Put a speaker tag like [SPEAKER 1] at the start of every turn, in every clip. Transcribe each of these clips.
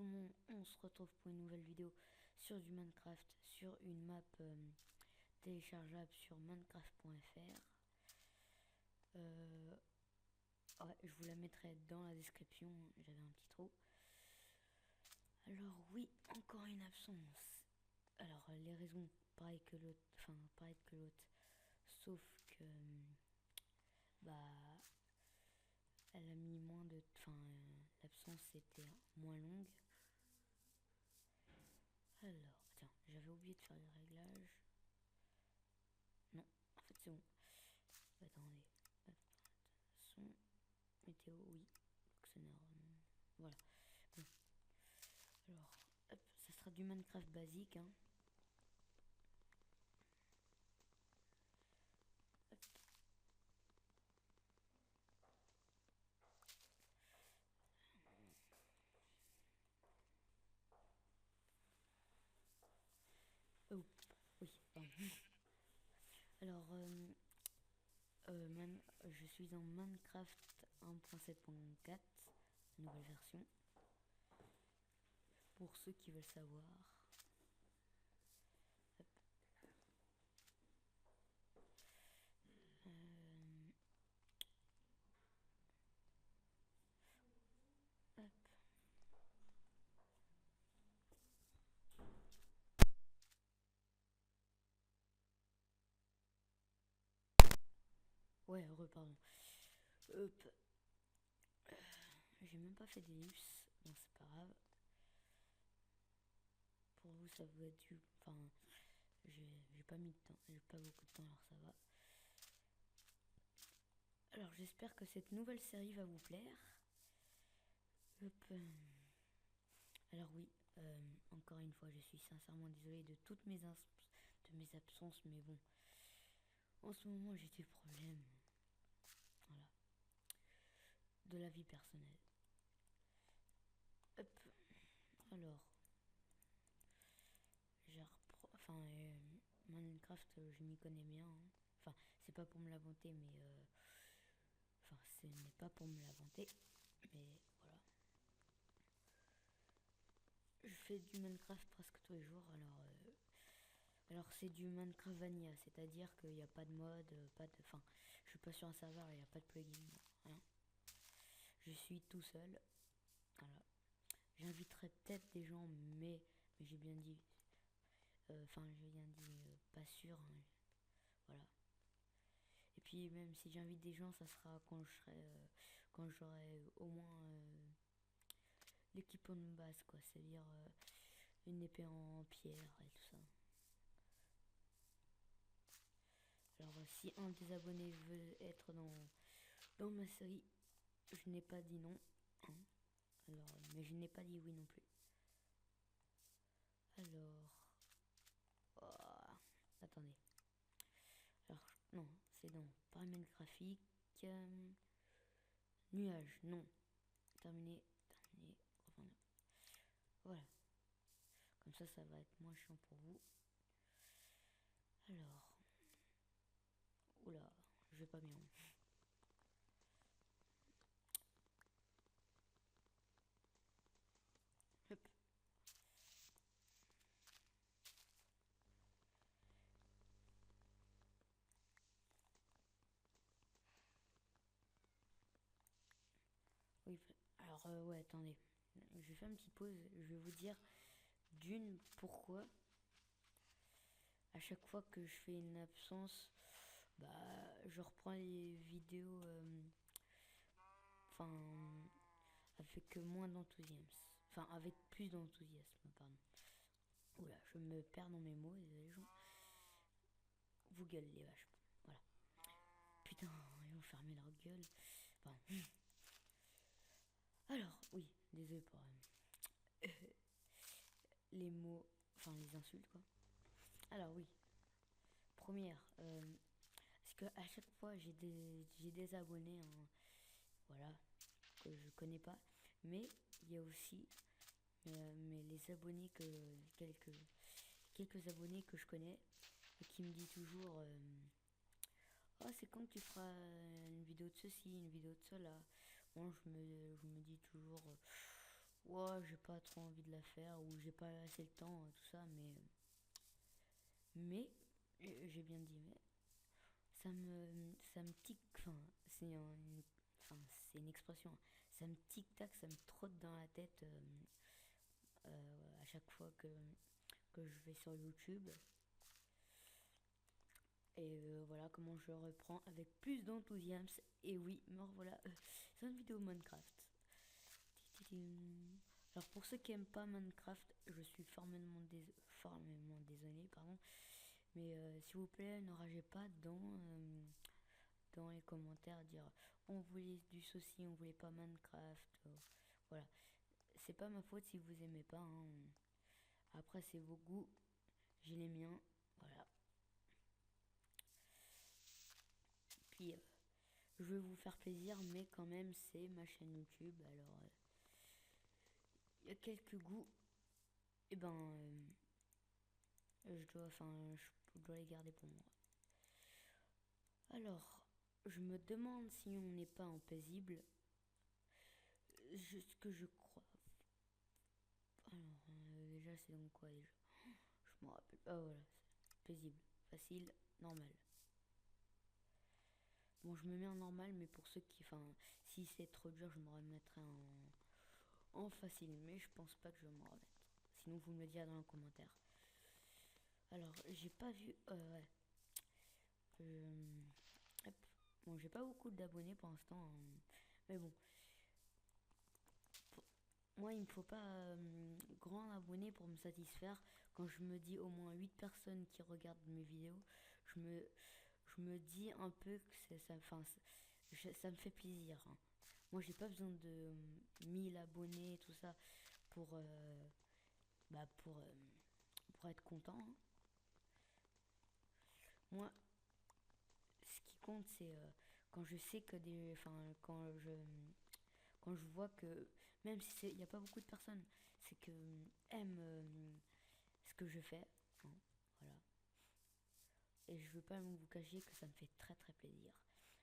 [SPEAKER 1] tout le monde, on se retrouve pour une nouvelle vidéo sur du Minecraft, sur une map téléchargeable sur minecraft.fr. Ouais, je vous la mettrai dans la description, j'avais un petit trou. Alors oui, encore une absence. Alors les raisons, pareil que l'autre, sauf que elle a mis moins de, l'absence était moins longue. Alors, tiens, j'avais oublié de faire les réglages. Non, en fait c'est bon. Attendez. Son, météo, oui. Luxonner, voilà. Bon. Alors, hop, ça sera du Minecraft basique, hein. Hop. Oh, oui, pardon. Alors, je suis en Minecraft 1.7.4, nouvelle version. Pour ceux qui veulent savoir. Hop. Hop. Ouais, heureux, pardon. Hop. J'ai même pas fait d'ellipse. Bon, c'est pas grave. Pour vous, ça va être du. Enfin, j'ai pas mis de temps. J'ai pas beaucoup de temps, alors ça va. Alors, j'espère que cette nouvelle série va vous plaire. Hop. Alors, oui. Encore une fois, je suis sincèrement désolée de toutes mes absences, mais bon. En ce moment, j'ai des problèmes. Voilà. De la vie personnelle. Hop. Alors. Minecraft, je m'y connais bien, hein. Enfin, c'est pas pour me la vanter, mais ce n'est pas pour me la vanter, mais voilà. Je fais du Minecraft presque tous les jours, alors c'est du Minecraft Vanilla, c'est-à-dire qu'il n'y a pas de mode, je suis pas sur un serveur, il n'y a pas de plugin, rien. Je suis tout seul, voilà. J'inviterai peut-être des gens, mais j'ai bien dit, j'ai bien dit, pas sûr, hein. Voilà. Et puis même si j'invite des gens, ça sera quand j'aurai au moins l'équipement de base, quoi. C'est-à-dire une épée en pierre et tout ça. Alors si un des abonnés veut être dans ma série, je n'ai pas dit non, hein. Alors, mais je n'ai pas dit oui non plus. Alors, oh, attendez. Alors, non, c'est dans paramètres graphiques. Nuage, non. Terminé. Reprendre. Voilà. Comme ça va être moins chiant pour vous. Alors. Oula, je vais pas bien. Hop. Oui, alors ouais, attendez. Je vais faire une petite pause. Je vais vous dire pourquoi à chaque fois que je fais une absence, je reprends les vidéos avec moins d'enthousiasme. Enfin, avec plus d'enthousiasme, pardon. Oula, je me perds dans mes mots, les gens. Vous gueulez les vaches. Voilà. Putain, ils vont fermer leur gueule. Enfin. Alors, oui, désolé pour les mots, les insultes, quoi. Alors, oui. Première, parce que à chaque fois, j'ai des abonnés, hein, voilà, que je connais pas. Mais il y a aussi mais les abonnés quelques abonnés que je connais et qui me disent toujours oh, c'est quand que tu feras une vidéo de ceci, une vidéo de cela. Bon, je me dis toujours ouais, j'ai pas trop envie de la faire ou j'ai pas assez le temps, tout ça, mais j'ai bien dit, mais ça me tic, enfin, enfin, c'est une expression, hein. Ça me tic-tac, ça me trotte dans la tête à chaque fois que je vais sur YouTube. Et voilà comment je reprends avec plus d'enthousiasme. Et oui, me revoilà sur une vidéo Minecraft. Alors pour ceux qui aiment pas Minecraft, je suis formellement désolé, pardon. Mais s'il vous plaît, ne ragez pas dans les commentaires à dire on voulait du ceci, on voulait pas Minecraft. Voilà, c'est pas ma faute si vous aimez pas, hein. Après c'est vos goûts, j'ai les miens. Voilà. Puis je veux vous faire plaisir, mais quand même c'est ma chaîne YouTube. Alors il y a quelques goûts. Et ben je dois les garder pour moi. Alors, je me demande si on n'est pas en paisible. Ce que je crois. Alors, déjà, c'est donc quoi déjà? Je me rappelle. Ah voilà, paisible, facile, normal. Bon, je me mets en normal, mais pour ceux qui. Enfin, si c'est trop dur, je me remettrai en facile. Mais je pense pas que je vais m'en remettre. Sinon, vous me le direz dans les commentaires. Alors, j'ai pas vu. Ouais. Hop. Bon, j'ai pas beaucoup d'abonnés pour l'instant, hein. Mais bon, moi, il me faut pas grand abonné pour me satisfaire. Quand je me dis au moins 8 personnes qui regardent mes vidéos, je me, je me dis un peu que ça me fait plaisir, hein. Moi, j'ai pas besoin de 1000 abonnés et tout ça pour, bah, pour être content, hein. Moi, ce qui compte, c'est quand je sais que des. Enfin, quand je vois que, même si il n'y a pas beaucoup de personnes, c'est que aiment ce que je fais, hein, voilà. Et je veux pas vous cacher que ça me fait très très plaisir.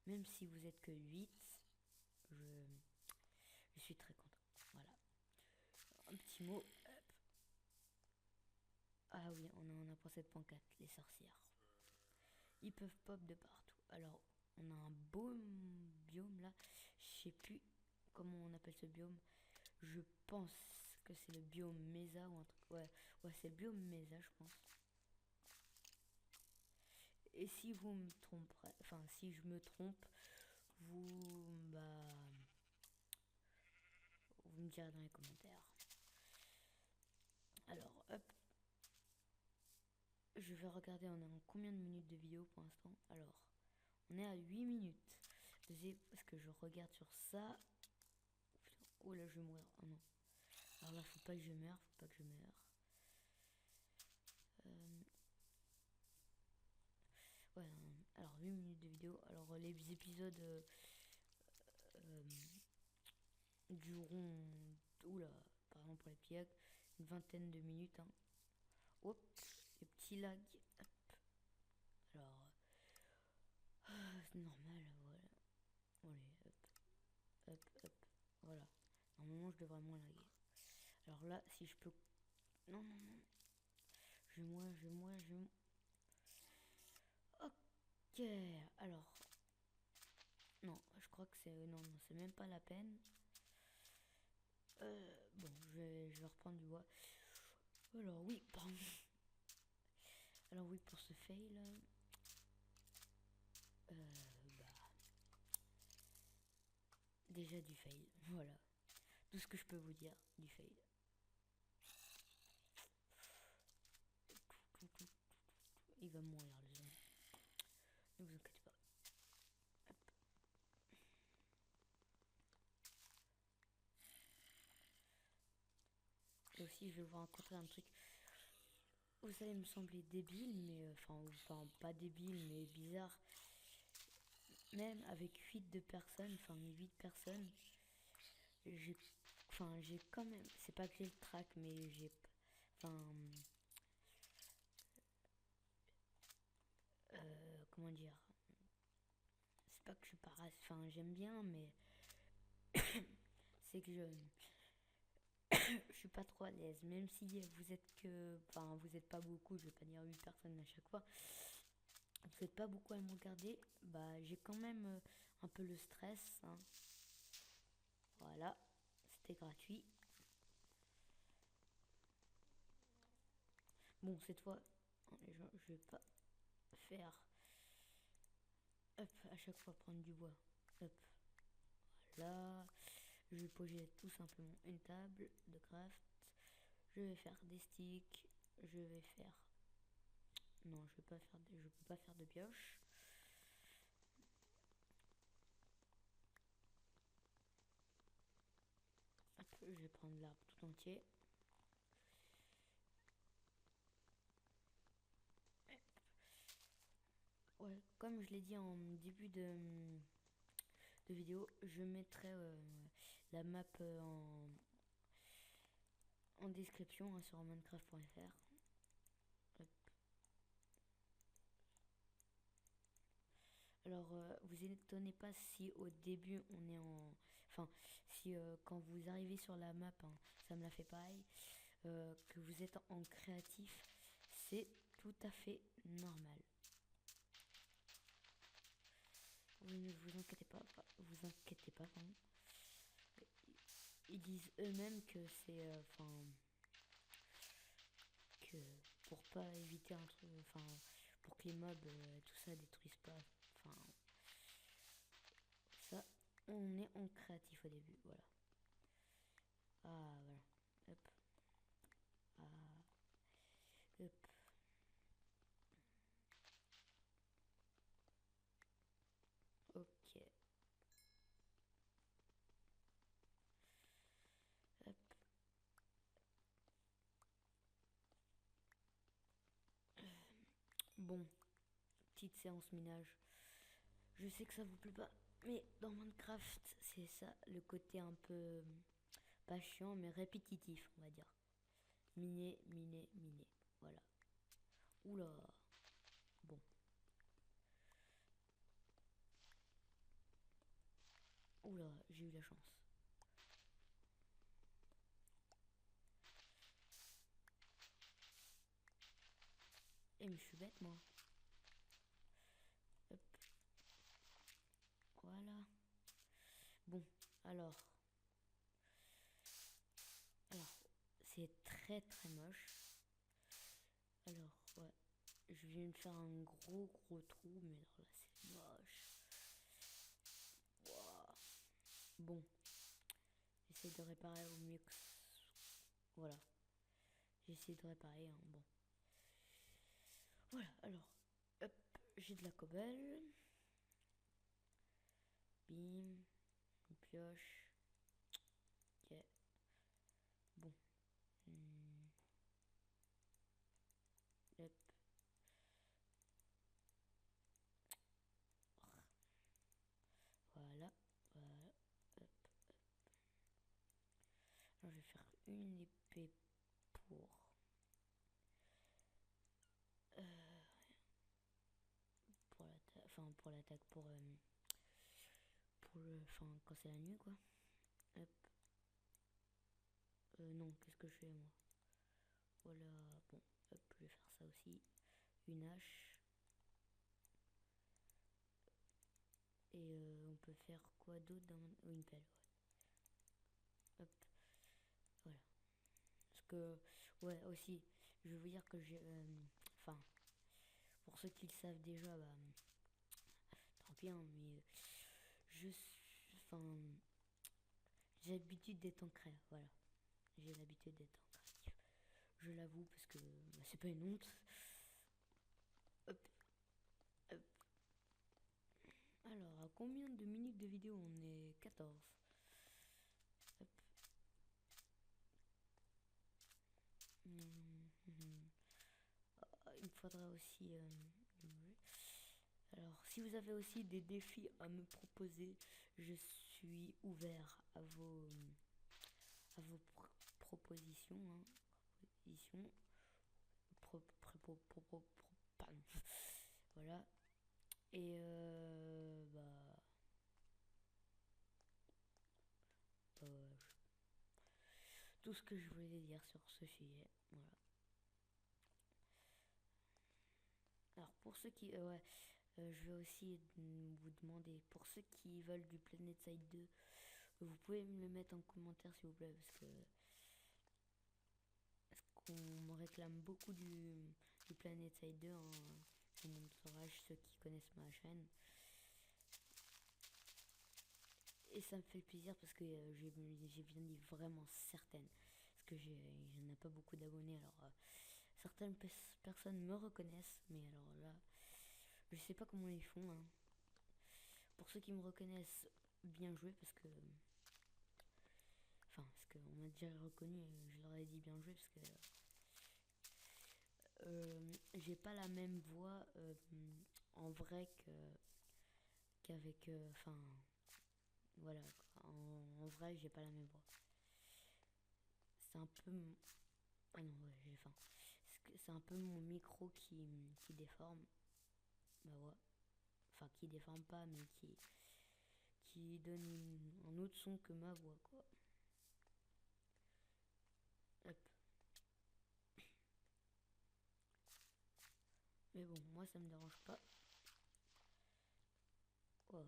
[SPEAKER 1] Même si vous êtes que 8, je, je suis très content. Voilà. Un petit mot. Hop. Ah oui, on a pour cette pancarte, les sorcières. Ils peuvent pop de partout. Alors, on a un beau biome là. Je sais plus comment on appelle ce biome. Je pense que c'est le biome Mesa ou un truc. Ouais, ouais, c'est le biome Mesa, je pense. Et si vous me tromperez, enfin, si je me trompe, bah, vous me direz dans les commentaires. Alors, hop. Je vais regarder, on est en combien de minutes de vidéo pour l'instant. Alors, on est à 8 minutes. Parce que je regarde sur ça. Oh là, je vais mourir. Oh non. Alors là, faut pas que je meure, faut pas que je meure. Ouais, alors 8 minutes de vidéo. Alors les épisodes dureront. Oula, par exemple pour les pièges, une vingtaine de minutes, hein. Hop, les petits lags. Hop. Alors, c'est normal, voilà. Allez, hop, hop, hop. Voilà. Normalement, je devrais moins laguer. Alors là, si je peux. Non, non, non. Je vais mourir, je vais mourir, je vais mourir. Ok, alors. Non, je crois que c'est. Non, non, c'est même pas la peine. Bon, je vais reprendre du bois. Alors, oui, pardon. Alors, oui, pour ce fail. Bah. Déjà du fail. Voilà. Tout ce que je peux vous dire, du fail. Il va mourir, le zone. Ne vous inquiétez pas. Hop. Et aussi, je vais vous raconter un truc. Vous allez me sembler débile, mais enfin pas débile, mais bizarre. Même avec 8 de personnes, enfin 8 personnes, j'ai j'ai quand même, c'est pas que j'ai le trac, mais j'ai, enfin, comment dire, c'est pas que je suis pas, enfin j'aime bien, mais c'est que Je suis pas trop à l'aise, même si vous êtes que, enfin vous êtes pas beaucoup, je vais pas dire 8 personnes à chaque fois, vous êtes pas beaucoup à me regarder, bah j'ai quand même un peu le stress, hein. Voilà, c'était gratuit. Bon, cette fois, je vais pas faire, hop, à chaque fois prendre du bois, hop, voilà. Je vais poser tout simplement une table de craft. Je vais faire des sticks. Je vais faire. Non, je vais pas faire. Je peux pas faire de pioche. Hop, je vais prendre l'arbre tout entier. Ouais, comme je l'ai dit en début de vidéo, je mettrai la map en description, hein, sur minecraft.fr. Alors, vous étonnez pas si au début on est en. Enfin, si quand vous arrivez sur la map, hein, ça me l'a fait pareil, que vous êtes en créatif, c'est tout à fait normal. Vous ne vous inquiétez pas, vous inquiétez pas, pardon. Ils disent eux-mêmes que c'est. Enfin. Que pour pas éviter un truc. Enfin, pour que les mobs, tout ça, détruisent pas. Enfin, ça, on est en créatif au début, voilà. Ah, voilà. Hop. Ah, hop. Ok. Hop. Bon, petite séance minage. Je sais que ça vous plaît pas, mais dans Minecraft, c'est ça le côté un peu pas chiant, mais répétitif, on va dire. Miner, miner, miner. Voilà. Oula. Bon. Oula, j'ai eu la chance. Et mais je suis bête, moi. Hop. Voilà. Bon, alors. Alors, c'est très très moche. Alors, ouais. Je viens de faire un gros gros trou, mais alors là, c'est moche. Wow. Bon, j'essaie de réparer au mieux que. Voilà. J'essaie de réparer, hein. Bon. Voilà, alors. Hop, j'ai de la cobble. Bim. Une pioche. Ok. Bon. Hop. Voilà. Voilà. Hop. Alors, je vais faire une épée pour. Euh, enfin, pour l'attaque, pour le. Enfin, quand c'est la nuit, quoi. Hop. Non, qu'est-ce que je fais, moi? Voilà. Bon, hop, je vais faire ça aussi. Une hache. Et on peut faire quoi d'autre dans mon. Oh, une pelle, ouais. Hop, voilà. Parce que, ouais, aussi, je veux vous dire que j'ai. Enfin, pour ceux qui le savent déjà, bah. Tant pis, hein, mais. Je suis. Enfin. J'ai l'habitude d'être en créa, voilà. J'ai l'habitude d'être en créatif. Je l'avoue, parce que bah, c'est pas une honte. Hop, hop. Alors, à combien de minutes de vidéo on est? 14. Hop. Il me faudra aussi. Alors, si vous avez aussi des défis à me proposer, je suis ouvert à vos propositions, hein. Propositions. Pardon. Voilà. Et bah. tout ce que je voulais dire sur ce sujet. Voilà. Alors pour ceux qui... ouais, je vais aussi vous demander, pour ceux qui veulent du Planet Side 2, vous pouvez me le mettre en commentaire s'il vous plaît, parce qu'on me réclame beaucoup du Planet Side 2 dans mon entourage, ceux qui connaissent ma chaîne. Et ça me fait plaisir parce que j'ai bien dit vraiment certaines. Parce que je n'ai pas beaucoup d'abonnés, alors certaines personnes me reconnaissent, mais alors là, je sais pas comment ils font. Hein. Pour ceux qui me reconnaissent, bien joué parce que... Enfin, parce qu'on m'a déjà reconnu, je leur ai dit bien joué parce que... j'ai pas la même voix en vrai qu'avec... Enfin, voilà. En vrai, j'ai pas la même voix. C'est un peu... Ah non, ouais, j'ai faim. C'est un peu mon micro qui déforme ma voix. Enfin, qui déforme pas, mais qui donne un autre son que ma voix, quoi. Hop. Mais bon, moi, ça me dérange pas. Oh,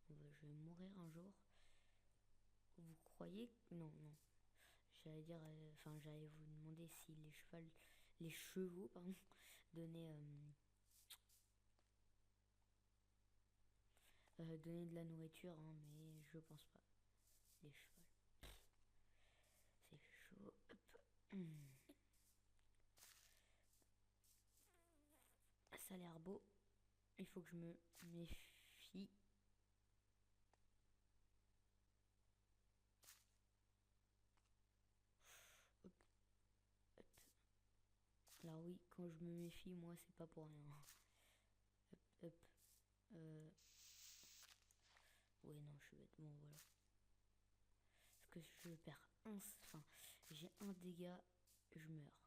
[SPEAKER 1] je vais mourir un jour. Vous croyez? Non, non. J'allais dire... Enfin, j'allais vous demander si les chevaux, pardon, donnaient... donner de la nourriture, hein, mais je pense pas. Les chevaux, c'est chaud. Hop. Ça a l'air beau. Il faut que je me méfie. Hop, hop. Alors oui, quand je me méfie, moi, c'est pas pour rien. Hop, hop. Oui, non, je suis bête. Bon, voilà. Parce que je perds un... Enfin, j'ai un dégât, je meurs.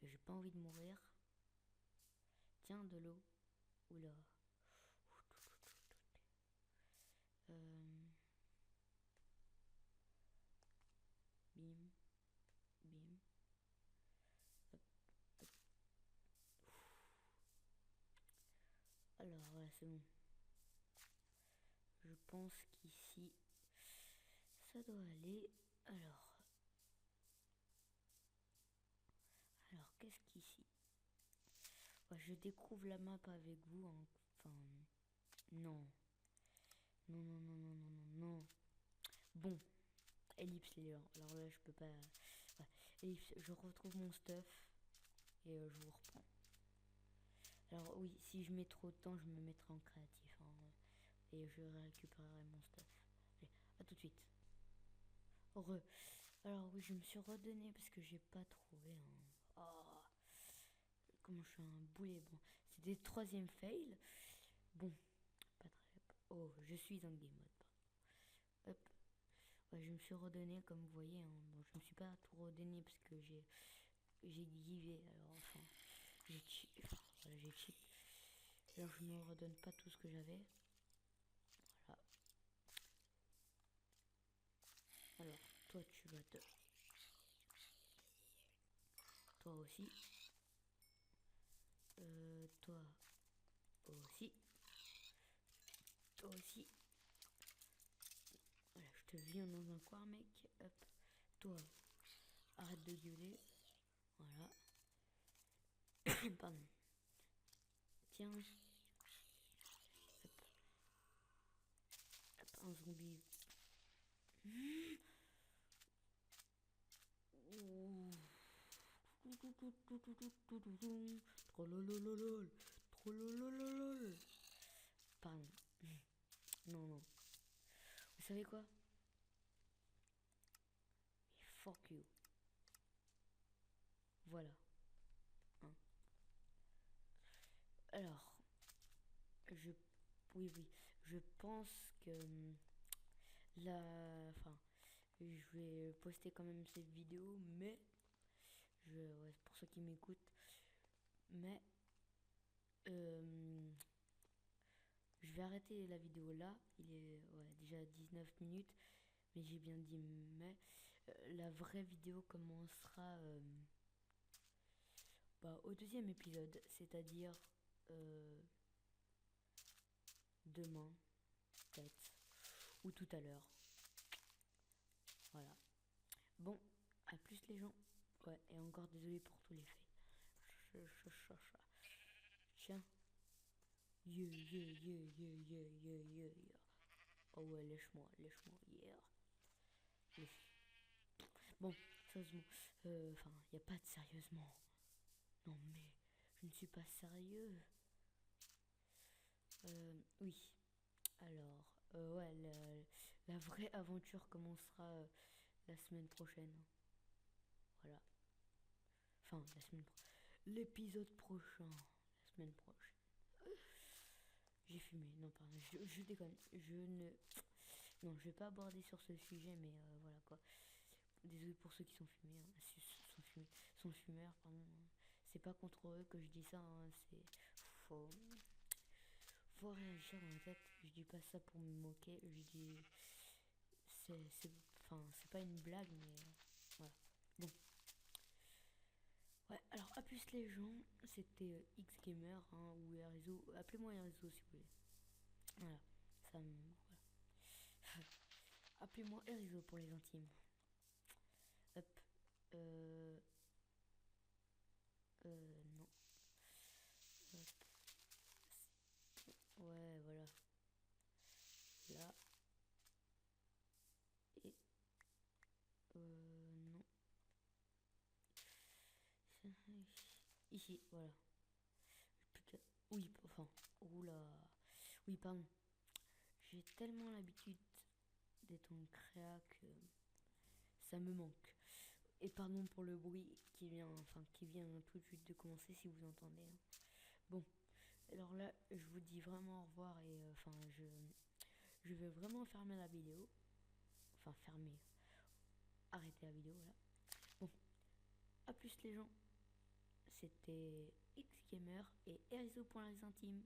[SPEAKER 1] J'ai pas envie de mourir. Tiens, de l'eau. Oula. Bim. Bim. Hop, hop. Alors, voilà, c'est bon. Je pense qu'ici, ça doit aller. Alors qu'est-ce qu'ici? Ouais, je découvre la map avec vous. Hein. Enfin, non. Non, non, non, non, non, non, non. Bon, ellipse les gens. Alors là, je peux pas... Ouais. Ellipse, je retrouve mon stuff et je vous reprends. Alors oui, si je mets trop de temps, je me mettrai en créatif. Hein, et je récupérerai mon stuff. Allez, à tout de suite. Heureux. Alors oui, je me suis redonné parce que j'ai pas trouvé un... Oh, comment je suis un boulet. Bon, c'était le troisième fail. Bon, pas très... Oh, je suis en game mode. Hop. Ouais, je me suis redonné comme vous voyez. Hein. Bon, je me suis pas tout redonné parce que j'ai givé. Alors enfin, j'ai cheat. Enfin, voilà, j'ai cheat. Alors je me redonne pas tout ce que j'avais. Voilà. Alors, toi tu vas te... Toi aussi. Toi aussi. Toi aussi. Voilà, je te viens dans un coin, mec. Hop. Toi, arrête de gueuler. Voilà. Pardon. Tiens. Hop. Hop, un zombie. Trollololol. Trollololol. Pardon. Non, non. Vous savez quoi? Fuck you. Voilà. Hein. Alors, je... Oui, oui. Je pense que... Enfin, je vais poster quand même cette vidéo, mais... Ouais, pour ceux qui m'écoutent. Mais... je vais arrêter la vidéo là. Il est ouais, déjà 19 minutes. Mais j'ai bien dit mais. la vraie vidéo commencera au deuxième épisode, c'est-à-dire euh, demain, peut-être, ou tout à l'heure. Voilà. Bon, à plus les gens. Ouais, et encore désolé pour tous les faits. Tiens. Yeah. Oh ouais, lèche-moi, yeah. Lèche. Bon, sérieusement. Enfin, y a pas de sérieusement. Non mais, je ne suis pas sérieux. Oui. Alors, ouais, la vraie aventure commencera la semaine prochaine. Voilà. Enfin, la semaine prochaine. L'épisode prochain. La semaine prochaine. J'ai fumé. Non, pardon, je déconne. Je ne. Non, je vais pas aborder sur ce sujet, mais voilà quoi. Désolé pour ceux qui sont fumés, hein. Sont fumeurs, pardon. C'est pas contre eux que je dis ça, hein. C'est. Faut. Faut réagir dans la tête. Je dis pas ça pour me moquer. Je dis. Enfin, c'est pas une blague, mais. Voilà. Bon. Ouais, alors à plus les gens. C'était Xgamer, hein, ou Erizo. Appelez-moi Erizo si vous voulez. Voilà. Ça me. Voilà. Appelez-moi Erizo pour les intimes. Hop. Euh. Non. Hop. Ouais, voilà. Là. Et. Non. Ici, voilà. Oui, enfin. Oula. Oui, pardon. J'ai tellement l'habitude d'être en créa que ça me manque. Et pardon pour le bruit qui vient tout de suite de commencer si vous entendez, hein. Bon, alors là, je vous dis vraiment au revoir et je vais vraiment fermer la vidéo. Enfin, arrêter la vidéo, voilà. Bon, à plus les gens. C'était Xgamer et Erizo pour les intimes.